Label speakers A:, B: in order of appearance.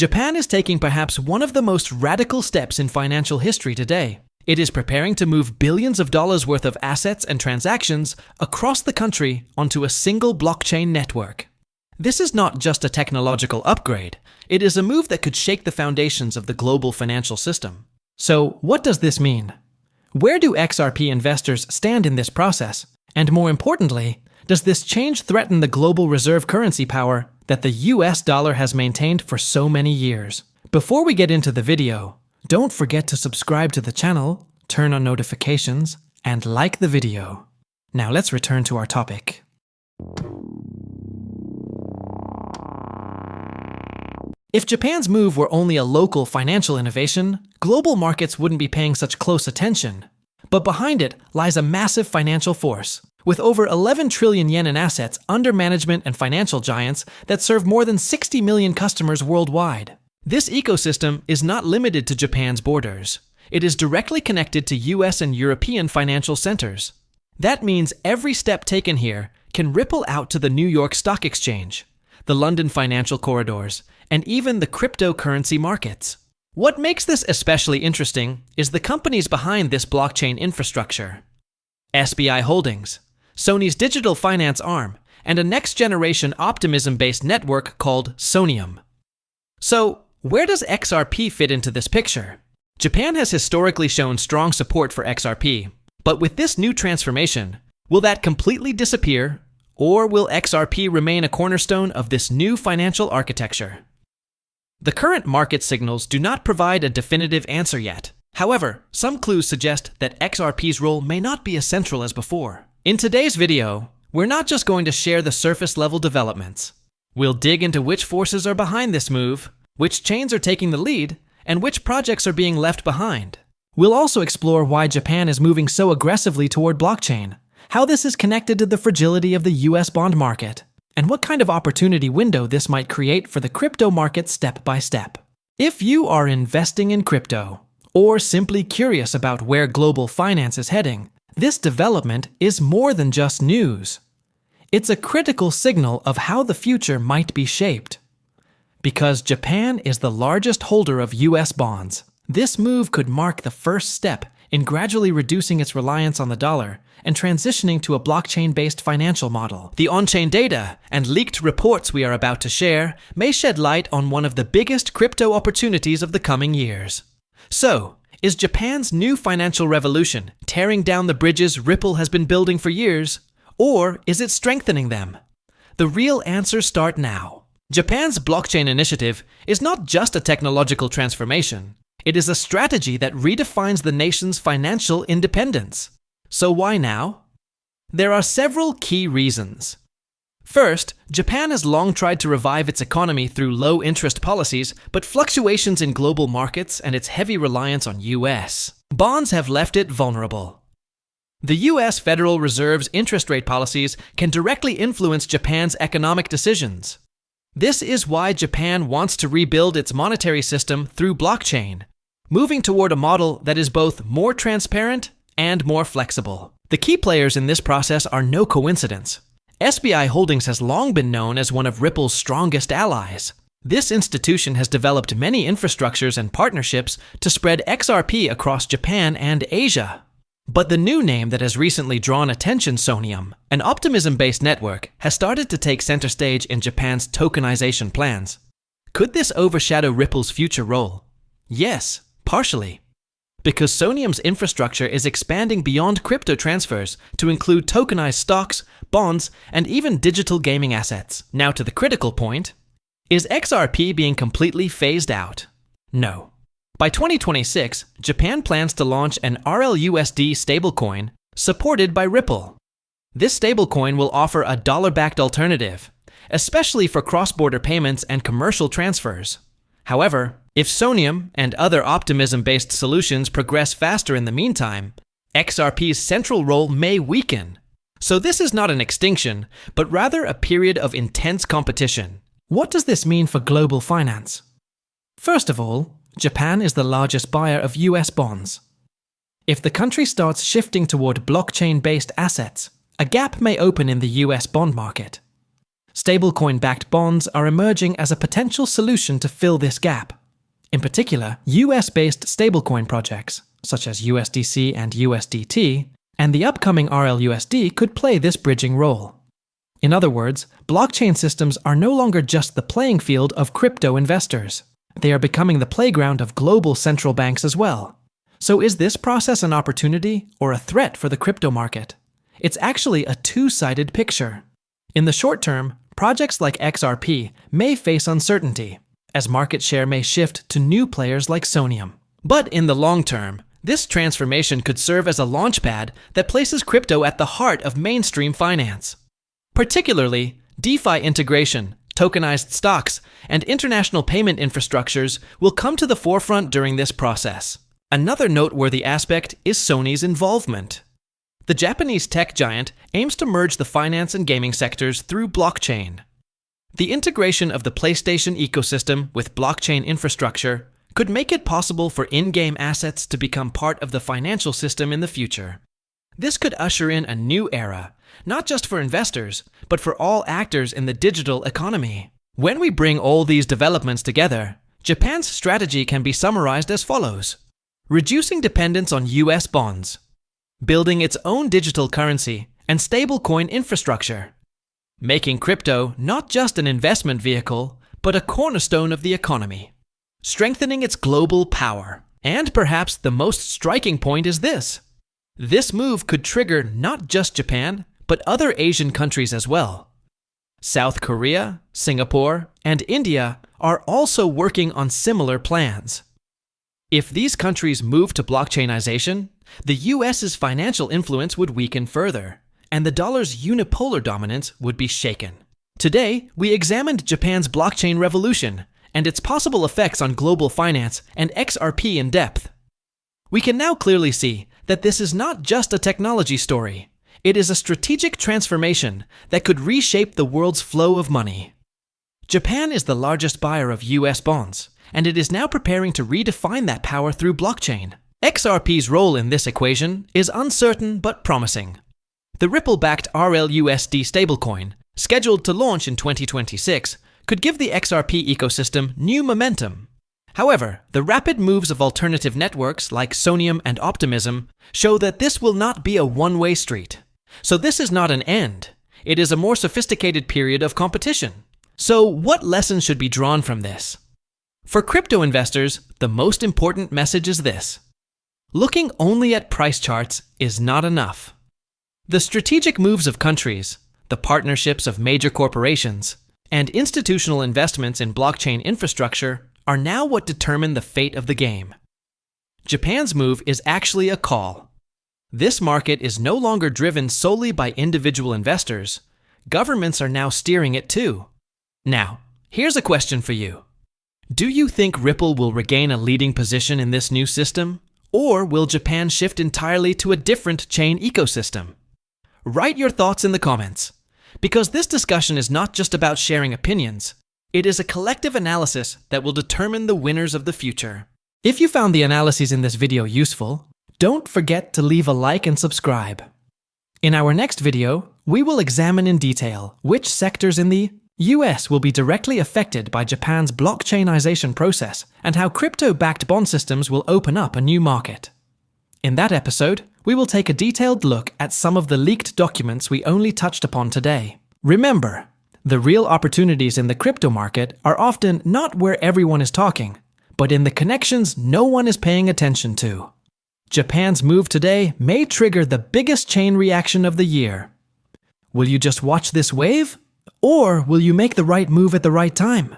A: Japan is taking perhaps one of the most radical steps in financial history today. It is preparing to move billions of dollars worth of assets and transactions across the country onto a single blockchain network. This is not just a technological upgrade. It is a move that could shake the foundations of the global financial system. So, what does this mean? Where do XRP investors stand in this process? And more importantly, does this change threaten the global reserve currency power that the US dollar has maintained for so many years? Before we get into the video, don't forget to subscribe to the channel, turn on notifications, and like the video. Now let's return to our topic. If Japan's move were only a local financial innovation, global markets wouldn't be paying such close attention. But behind it lies a massive financial force, with over 11 trillion yen in assets under management and financial giants that serve more than 60 million customers worldwide. This ecosystem is not limited to Japan's borders. It is directly connected to US and European financial centers. That means every step taken here can ripple out to the New York Stock Exchange, the London financial corridors, and even the cryptocurrency markets. What makes this especially interesting is the companies behind this blockchain infrastructure. SBI Holdings, Sony's digital finance arm, and a next-generation optimism-based network called Sonium. So, where does XRP fit into this picture? Japan has historically shown strong support for XRP, but with this new transformation, will that completely disappear, or will XRP remain a cornerstone of this new financial architecture? The current market signals do not provide a definitive answer yet. However, some clues suggest that XRP's role may not be as central as before. In today's video, we're not just going to share the surface-level developments. We'll dig into which forces are behind this move, which chains are taking the lead, and which projects are being left behind. We'll also explore why Japan is moving so aggressively toward blockchain, how this is connected to the fragility of the US bond market, and what kind of opportunity window this might create for the crypto market step by step. If you are investing in crypto, or simply curious about where global finance is heading, this development is more than just news. It's a critical signal of how the future might be shaped. Because Japan is the largest holder of US bonds, this move could mark the first step in gradually reducing its reliance on the dollar and transitioning to a blockchain-based financial model. The on-chain data and leaked reports we are about to share may shed light on one of the biggest crypto opportunities of the coming years. So, is Japan's new financial revolution tearing down the bridges Ripple has been building for years, or is it strengthening them? The real answers start now. Japan's blockchain initiative is not just a technological transformation. It is a strategy that redefines the nation's financial independence. So why now? There are several key reasons. First, Japan has long tried to revive its economy through low-interest policies, but fluctuations in global markets and its heavy reliance on US bonds have left it vulnerable. The US Federal Reserve's interest rate policies can directly influence Japan's economic decisions. This is why Japan wants to rebuild its monetary system through blockchain, moving toward a model that is both more transparent and more flexible. The key players in this process are no coincidence. SBI Holdings has long been known as one of Ripple's strongest allies. This institution has developed many infrastructures and partnerships to spread XRP across Japan and Asia. But the new name that has recently drawn attention, Sonium, an optimism-based network, has started to take center stage in Japan's tokenization plans. Could this overshadow Ripple's future role? Yes, partially. Because Sonium's infrastructure is expanding beyond crypto transfers to include tokenized stocks, bonds, and even digital gaming assets. Now to the critical point. Is XRP being completely phased out? No. By 2026, Japan plans to launch an RLUSD stablecoin supported by Ripple. This stablecoin will offer a dollar-backed alternative, especially for cross-border payments and commercial transfers. However, if Sonium and other optimism-based solutions progress faster in the meantime, XRP's central role may weaken. So this is not an extinction, but rather a period of intense competition. What does this mean for global finance? First of all, Japan is the largest buyer of US bonds. If the country starts shifting toward blockchain-based assets, a gap may open in the US bond market. Stablecoin-backed bonds are emerging as a potential solution to fill this gap. In particular, US-based stablecoin projects, such as USDC and USDT, and the upcoming RLUSD could play this bridging role. In other words, blockchain systems are no longer just the playing field of crypto investors. They are becoming the playground of global central banks as well. So is this process an opportunity or a threat for the crypto market? It's actually a two-sided picture. In the short term, projects like XRP may face uncertainty, as market share may shift to new players like Sonium. But in the long term, this transformation could serve as a launchpad that places crypto at the heart of mainstream finance. Particularly, DeFi integration, tokenized stocks, and international payment infrastructures will come to the forefront during this process. Another noteworthy aspect is Sony's involvement. The Japanese tech giant aims to merge the finance and gaming sectors through blockchain. The integration of the PlayStation ecosystem with blockchain infrastructure could make it possible for in-game assets to become part of the financial system in the future. This could usher in a new era, not just for investors, but for all actors in the digital economy. When we bring all these developments together, Japan's strategy can be summarized as follows: reducing dependence on US bonds, building its own digital currency and stablecoin infrastructure, making crypto not just an investment vehicle, but a cornerstone of the economy, strengthening its global power. And perhaps the most striking point is this: this move could trigger not just Japan, but other Asian countries as well. South Korea, Singapore, and India are also working on similar plans. If these countries move to blockchainization, the US's financial influence would weaken further, and the dollar's unipolar dominance would be shaken. Today, we examined Japan's blockchain revolution and its possible effects on global finance and XRP in depth. We can now clearly see that this is not just a technology story. It is a strategic transformation that could reshape the world's flow of money. Japan is the largest buyer of US bonds, and it is now preparing to redefine that power through blockchain. XRP's role in this equation is uncertain but promising. The Ripple-backed RLUSD stablecoin, scheduled to launch in 2026, could give the XRP ecosystem new momentum. However, the rapid moves of alternative networks like Sonium and Optimism show that this will not be a one-way street. So this is not an end. It is a more sophisticated period of competition. So what lessons should be drawn from this? For crypto investors, the most important message is this: looking only at price charts is not enough. The strategic moves of countries, the partnerships of major corporations, and institutional investments in blockchain infrastructure are now what determine the fate of the game. Japan's move is actually a call. This market is no longer driven solely by individual investors. Governments are now steering it too. Now, here's a question for you. Do you think Ripple will regain a leading position in this new system? Or will Japan shift entirely to a different chain ecosystem? Write your thoughts in the comments, because this discussion is not just about sharing opinions. It is a collective analysis that will determine the winners of the future. If you found the analyses in this video useful, don't forget to leave a like and subscribe. In our next video, we will examine in detail which sectors in the US will be directly affected by Japan's blockchainization process and how crypto-backed bond systems will open up a new market. In that episode, we will take a detailed look at some of the leaked documents we only touched upon today. Remember, the real opportunities in the crypto market are often not where everyone is talking, but in the connections no one is paying attention to. Japan's move today may trigger the biggest chain reaction of the year. Will you just watch this wave? Or will you make the right move at the right time?